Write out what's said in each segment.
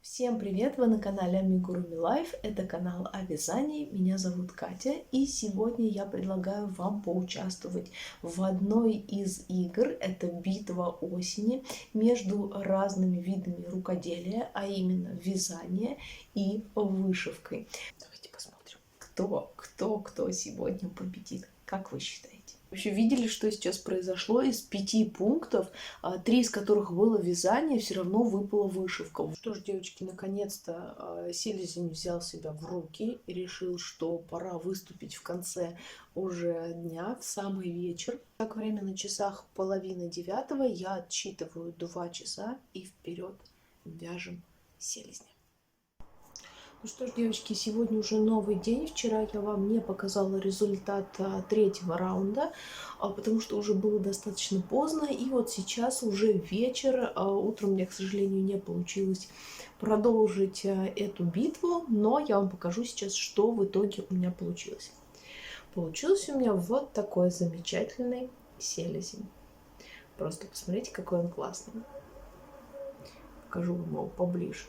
Всем привет! Вы на канале Amigurumi Life. Это канал о вязании. Меня зовут Катя. И сегодня я предлагаю вам поучаствовать в одной из игр. Это битва осени между разными видами рукоделия, а именно вязание и вышивкой. Давайте посмотрим, кто сегодня победит. Как вы считаете? Вообще видели, что сейчас произошло? Из 5 пунктов, 3 из которых было вязание, все равно выпала вышивка. Что ж, девочки, наконец-то селезень взял себя в руки и решил, что пора выступить в конце уже дня, в самый вечер. Так, время на часах 8:30. Я отсчитываю 2 часа и вперед вяжем селезня. Ну что ж, девочки, сегодня уже новый день. Вчера я вам не показала результат третьего раунда, потому что уже было достаточно поздно. И вот сейчас уже вечер. Утром мне, к сожалению, не получилось продолжить эту битву, но я вам покажу сейчас, что в итоге у меня получилось. Получился у меня вот такой замечательный селезень. Просто посмотрите, какой он классный. Покажу вам его поближе.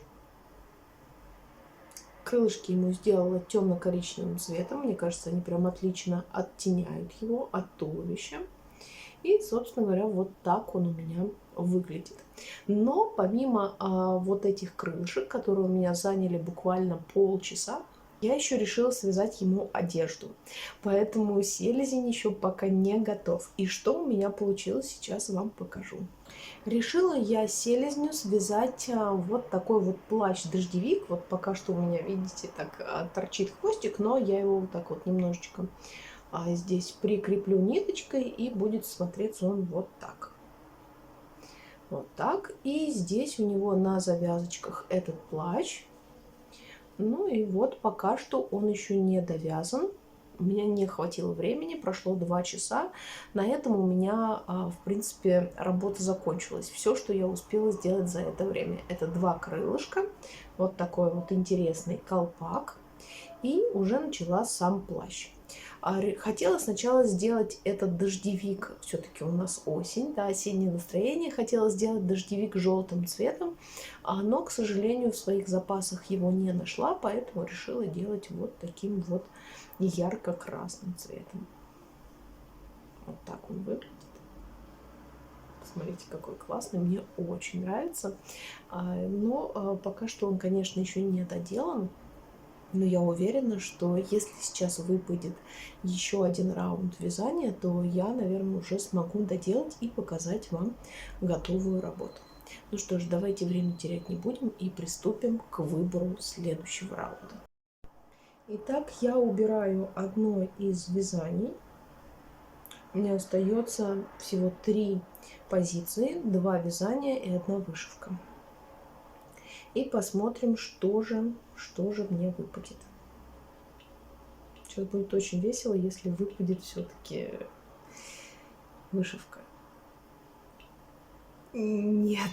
Крылышки ему сделала темно-коричневым цветом. Мне кажется, они прям отлично оттеняют его от туловища. И, собственно говоря, вот так он у меня выглядит. Но помимо вот этих крылышек, которые у меня заняли буквально полчаса, я еще решила связать ему одежду. Поэтому селезень еще пока не готов. И что у меня получилось, сейчас вам покажу. Решила я селезню связать вот такой вот плащ-дождевик. Вот пока что у меня, видите, так торчит хвостик, но я его вот так вот немножечко здесь прикреплю ниточкой, и будет смотреться он вот так. Вот так. И здесь у него на завязочках этот плащ. Ну и вот пока что он еще не довязан. У меня не хватило времени, прошло 2 часа. На этом у меня, в принципе, работа закончилась. Все, что я успела сделать за это время, это 2 крылышка, вот такой вот интересный колпак, и уже начала сам плащ. Хотела сначала сделать этот дождевик, все-таки у нас осень, да, осеннее настроение, хотела сделать дождевик желтым цветом, но, к сожалению, в своих запасах его не нашла, поэтому решила делать вот таким вот ярко-красным цветом. Вот так он выглядит. Посмотрите, какой классный, мне очень нравится, но пока что он, конечно, еще не доделан. Но я уверена, что если сейчас выпадет еще один раунд вязания, то я, наверное, уже смогу доделать и показать вам готовую работу. Ну что ж, давайте время терять не будем и приступим к выбору следующего раунда. Итак, я убираю одно из вязаний. У меня остается всего 3 позиции, 2 вязания и 1 вышивка. И посмотрим, что же мне выпадет. Сейчас будет очень весело, если выпадет все-таки вышивка. Нет.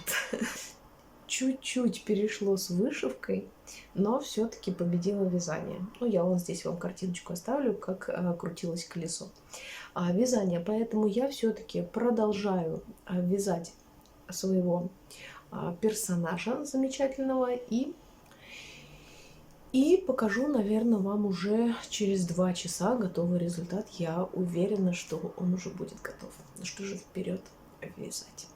Чуть-чуть перешло с вышивкой, но все-таки победило вязание. Ну, я вот здесь вам картиночку оставлю, как крутилось колесо. Вязание. Поэтому я все-таки продолжаю вязать своего персонажа замечательного и покажу, наверное, вам уже через 2 часа готовый результат. Я уверена, что он уже будет готов. Ну что же, вперед вязать.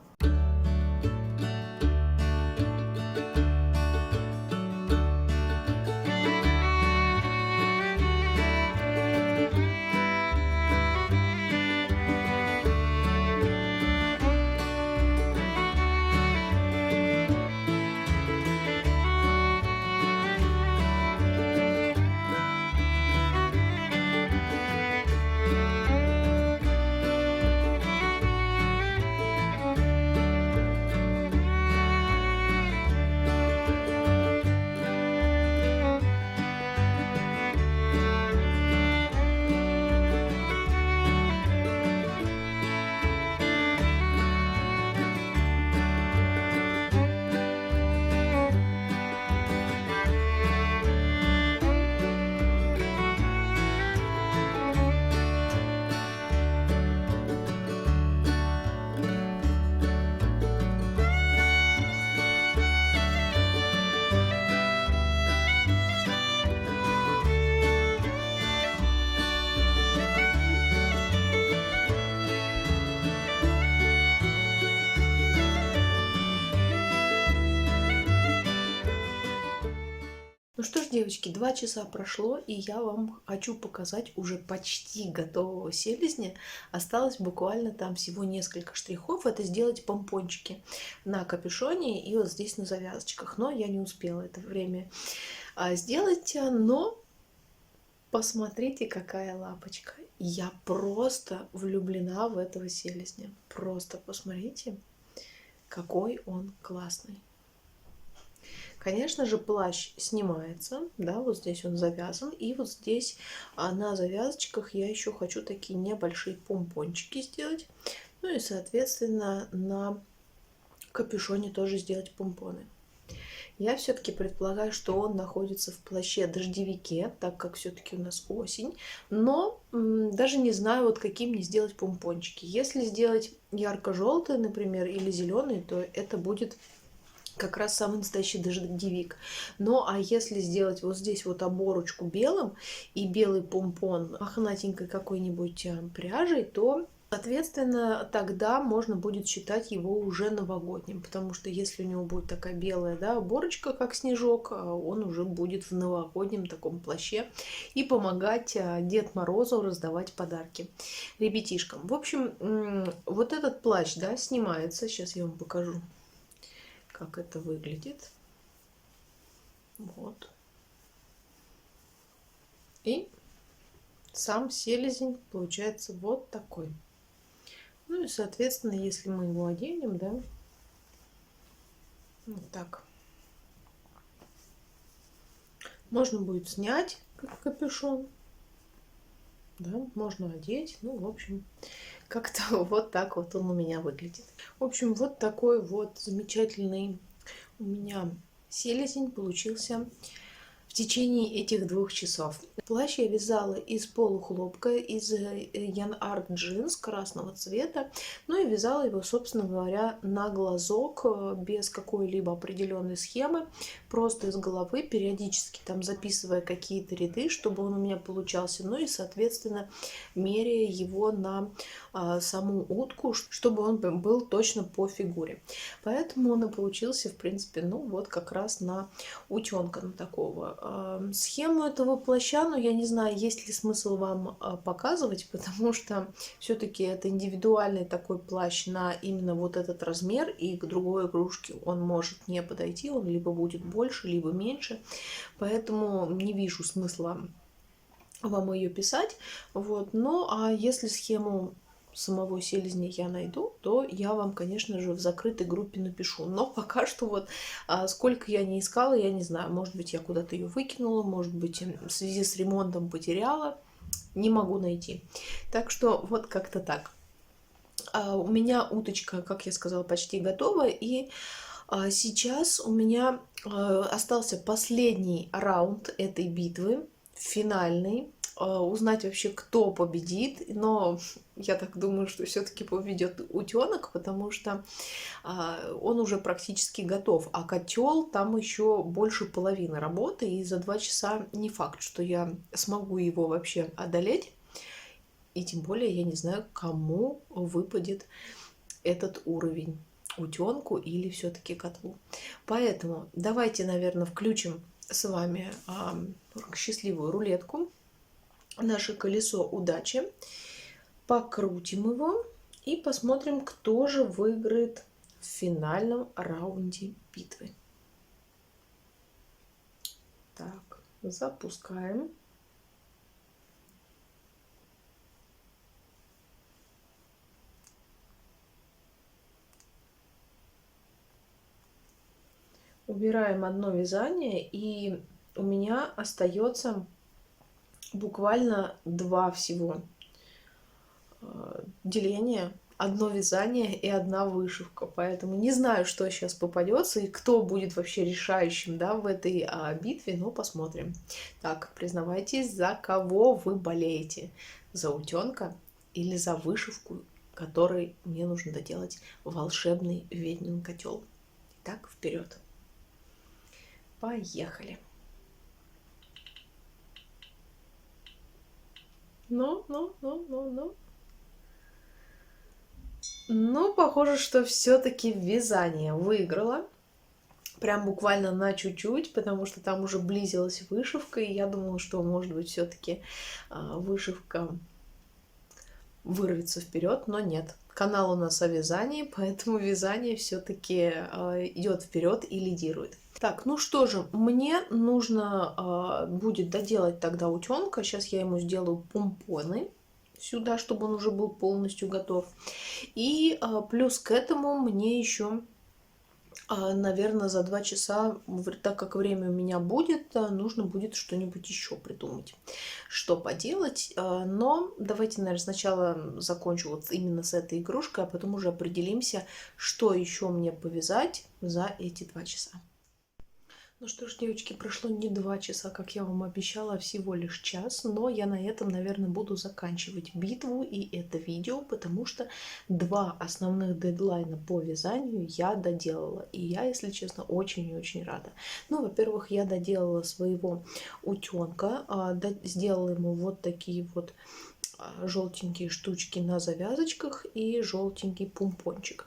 Ну что ж, девочки, 2 часа прошло, и я вам хочу показать уже почти готового селезня. Осталось буквально там всего несколько штрихов. Это сделать помпончики на капюшоне и вот здесь на завязочках. Но я не успела это время сделать. Но посмотрите, какая лапочка. Я просто влюблена в этого селезня. Просто посмотрите, какой он классный. Конечно же, плащ снимается, да, вот здесь он завязан, и вот здесь на завязочках я еще хочу такие небольшие помпончики сделать, ну и, соответственно, на капюшоне тоже сделать помпоны. Я все-таки предполагаю, что он находится в плаще-дождевике, так как все-таки у нас осень, но даже не знаю, вот какие мне сделать помпончики. Если сделать ярко-желтый, например, или зеленый, то это будет как раз самый настоящий дождевик. Ну, а если сделать вот здесь вот оборочку белым и белый помпон мохнатенькой какой-нибудь пряжей, то, соответственно, тогда можно будет считать его уже новогодним, потому что если у него будет такая белая, да, оборочка, как снежок, он уже будет в новогоднем таком плаще и помогать Дед Морозу раздавать подарки ребятишкам. В общем, вот этот плащ, да, снимается. Сейчас я вам покажу, как это выглядит. Вот. И сам селезень получается вот такой. Ну и, соответственно, если мы его оденем, да, вот так, можно будет снять как капюшон, да, можно одеть. Ну, в общем, как-то вот так вот он у меня выглядит. В общем, вот такой вот замечательный у меня селезень получился в течение этих 2 часов. Плащ я вязала из полухлопка, из Янарт джинс красного цвета. Ну и вязала его, собственно говоря, на глазок, без какой-либо определенной схемы, просто из головы, периодически там записывая какие-то ряды, чтобы он у меня получался. Ну и, соответственно, меряя его на саму утку, чтобы он был точно по фигуре. Поэтому он и получился, в принципе, ну вот как раз на утенка, на такого. Схему этого плаща, ну я не знаю, есть ли смысл вам показывать, потому что все-таки это индивидуальный такой плащ на именно вот этот размер, и к другой игрушке он может не подойти, он либо будет больше, либо меньше, поэтому не вижу смысла вам ее писать. Вот. Ну а если схему самого селезня я найду, то я вам, конечно же, в закрытой группе напишу. Но пока что вот сколько я не искала, я не знаю. Может быть, я куда-то ее выкинула, может быть, в связи с ремонтом потеряла. Не могу найти. Так что вот как-то так. У меня уточка, как я сказала, почти готова. И сейчас у меня остался последний раунд этой битвы, финальный. Узнать вообще, кто победит. Но я так думаю, что все-таки победит утенок, потому что он уже практически готов. А котел там еще больше половины работы. И за 2 часа не факт, что я смогу его вообще одолеть. И тем более я не знаю, кому выпадет этот уровень. Утенку или все-таки котлу. Поэтому давайте, наверное, включим с вами счастливую рулетку. Наше колесо удачи. Покрутим его и посмотрим, кто же выиграет в финальном раунде битвы. Так, запускаем. Убираем одно вязание, и у меня остается буквально 2 всего деления. Одно вязание и 1 вышивка. Поэтому не знаю, что сейчас попадется и кто будет вообще решающим, да, в этой битве, но посмотрим. Так, признавайтесь, за кого вы болеете? За утенка или за вышивку, которой мне нужно доделать волшебный ведьмин котел? Итак, вперед! Поехали. Ну. Ну, похоже, что все-таки вязание выиграло. Прям буквально на чуть-чуть, потому что там уже близилась вышивка, и я думала, что, может быть, все-таки вышивка вырвется вперед, но нет. Канал у нас о вязании, поэтому вязание все-таки идет вперед и лидирует. Так, ну что же, мне нужно будет доделать тогда утенка. Сейчас я ему сделаю помпоны сюда, чтобы он уже был полностью готов. И плюс к этому мне еще, наверное, за 2 часа, так как время у меня будет, нужно будет что-нибудь еще придумать, что поделать. Но давайте, наверное, сначала закончу вот именно с этой игрушкой, а потом уже определимся, что еще мне повязать за эти 2 часа. Ну что ж, девочки, прошло не 2 часа, как я вам обещала, а всего лишь час, но я на этом, наверное, буду заканчивать битву и это видео, потому что 2 основных дедлайна по вязанию я доделала, и я, если честно, очень и очень рада. Ну, во-первых, я доделала своего утенка, сделала ему вот такие вот желтенькие штучки на завязочках и желтенький помпончик.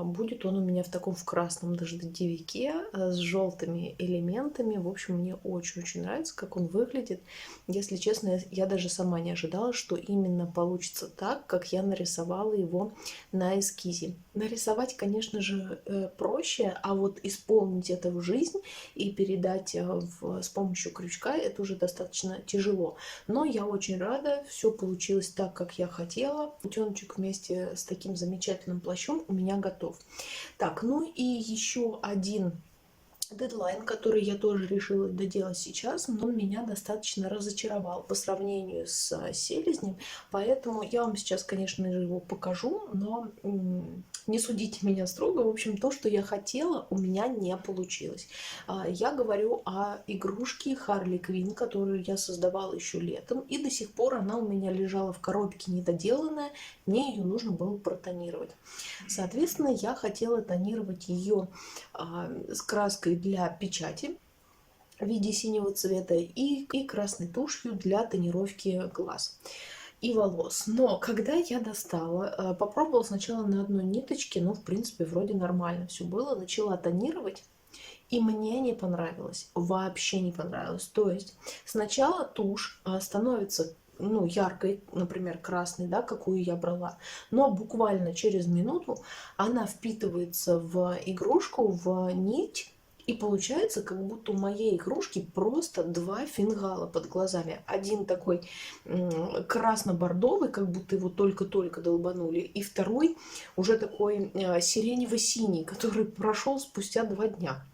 Будет он у меня в таком в красном дождевике с желтыми элементами. В общем, мне очень-очень нравится, как он выглядит. Если честно, я даже сама не ожидала, что именно получится так, как я нарисовала его на эскизе. Нарисовать, конечно же, проще, а вот исполнить это в жизнь и передать с помощью крючка это уже достаточно тяжело. Но я очень рада, все получилось так, как я хотела. Утеночек вместе с таким замечательным плащом у меня готов. Так, ну и еще один дедлайн, который я тоже решила доделать сейчас, но он меня достаточно разочаровал по сравнению с селезнем, поэтому я вам сейчас, конечно же, его покажу, но не судите меня строго. В общем, то, что я хотела, у меня не получилось. Я говорю о игрушке Харли Квинн, которую я создавала еще летом, и до сих пор она у меня лежала в коробке недоделанная, мне ее нужно было протонировать. Соответственно, я хотела тонировать ее с краской для печати в виде синего цвета и красной тушью для тонировки глаз и волос. Но когда я достала, попробовала сначала на одной ниточке, ну, в принципе, вроде нормально все было, начала тонировать, и мне не понравилось, вообще не понравилось. То есть сначала тушь становится, ну, яркой, например, красной, да, какую я брала, но буквально через минуту она впитывается в игрушку, в нить, и получается, как будто у моей игрушки просто 2 фингала под глазами. Один такой красно-бордовый, как будто его только-только долбанули, и второй уже такой сиренево-синий, который прошел спустя 2 дня.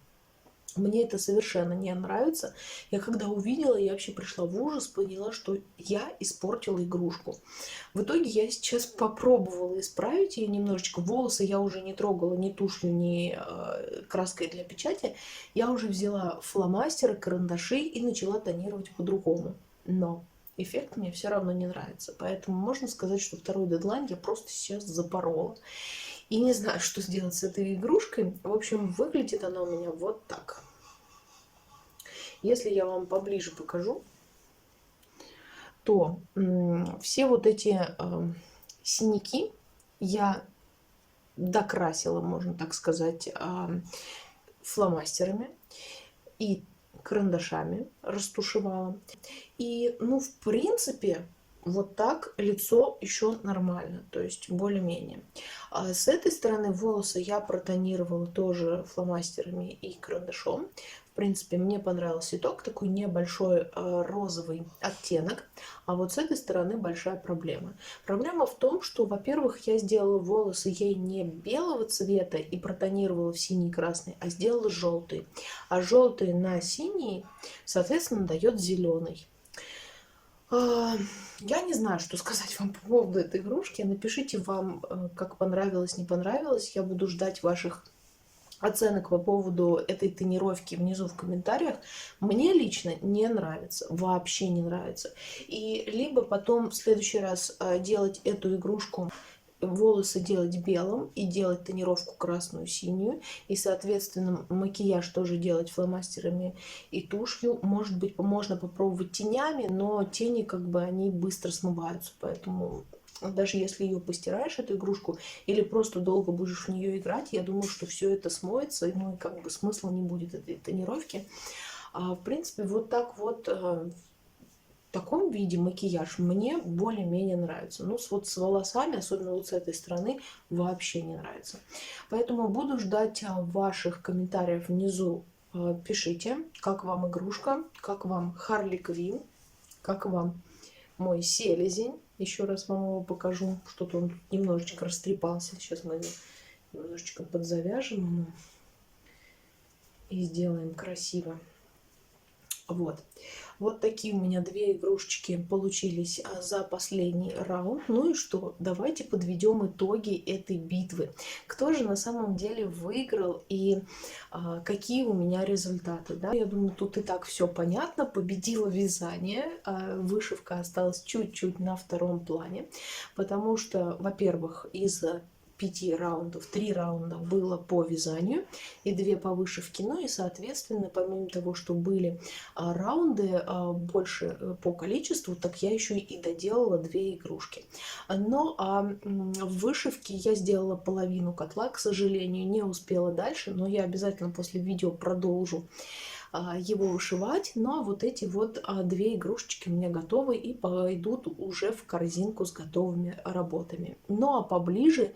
Мне это совершенно не нравится. Я когда увидела, я вообще пришла в ужас, поняла, что я испортила игрушку. В итоге я сейчас попробовала исправить ее немножечко. Волосы я уже не трогала ни тушью, ни краской для печати. Я уже взяла фломастеры, карандаши и начала тонировать по-другому. Но эффект мне все равно не нравится. Поэтому можно сказать, что второй дедлайн я просто сейчас запорола. И не знаю, что сделать с этой игрушкой. В общем, выглядит она у меня вот так. Если я вам поближе покажу, то все вот эти синяки я докрасила, можно так сказать, фломастерами и карандашами растушевала. И, ну, в принципе, вот так лицо еще нормально, то есть более-менее. А с этой стороны волосы я протонировала тоже фломастерами и карандашом. В принципе, мне понравился итог, такой небольшой розовый оттенок. А вот с этой стороны большая проблема. Проблема в том, что, во-первых, я сделала волосы ей не белого цвета и протонировала в синий и красный, а сделала желтый. А желтый на синий, соответственно, дает зеленый. Я не знаю, что сказать вам по поводу этой игрушки. Напишите вам, как понравилось, не понравилось. Я буду ждать ваших оценок по поводу этой тонировки внизу в комментариях. Мне лично не нравится, вообще не нравится. И либо потом в следующий раз делать эту игрушку, волосы делать белым и делать тонировку красную, синюю. И, соответственно, макияж тоже делать фломастерами и тушью. Может быть, можно попробовать тенями, но тени как бы они быстро смываются. Поэтому даже если ее постираешь, эту игрушку, или просто долго будешь в нее играть, я думаю, что все это смоется, ну и как бы смысла не будет этой тонировки. В принципе, вот так вот в таком виде макияж мне более-менее нравится. Ну, вот с волосами, особенно вот с этой стороны, вообще не нравится. Поэтому буду ждать ваших комментариев внизу. Пишите, как вам игрушка, как вам Харли Квинн, как вам мой селезень. Еще раз вам его покажу. Что-то он тут немножечко растрепался. Сейчас мы его немножечко подзавяжем и сделаем красиво. Вот. Вот такие у меня две игрушечки получились за последний раунд. Ну и что? Давайте подведем итоги этой битвы. Кто же на самом деле выиграл и какие у меня результаты? Да? Я думаю, тут и так все понятно. Победило вязание. Вышивка осталась чуть-чуть на втором плане. Потому что, во-первых, из 5 раундов, 3 раунда было по вязанию и 2 по вышивке. Ну и, соответственно, помимо того, что были раунды больше по количеству, так я еще и доделала 2 игрушки. Но в вышивке я сделала половину котла, к сожалению, не успела дальше, но я обязательно после видео продолжу его вышивать. Ну а вот эти вот 2 игрушечки у меня готовы и пойдут уже в корзинку с готовыми работами. Ну а поближе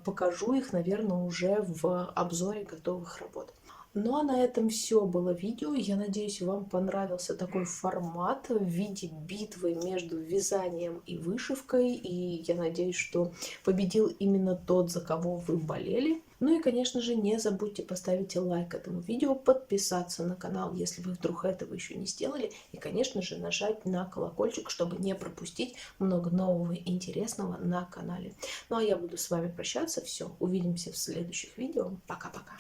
покажу их, наверное, уже в обзоре готовых работ. Ну а на этом все было видео. Я надеюсь, вам понравился такой формат в виде битвы между вязанием и вышивкой. И я надеюсь, что победил именно тот, за кого вы болели. Ну и, конечно же, не забудьте поставить лайк этому видео, подписаться на канал, если вы вдруг этого еще не сделали. И, конечно же, нажать на колокольчик, чтобы не пропустить много нового и интересного на канале. Ну а я буду с вами прощаться. Все, увидимся в следующих видео. Пока-пока.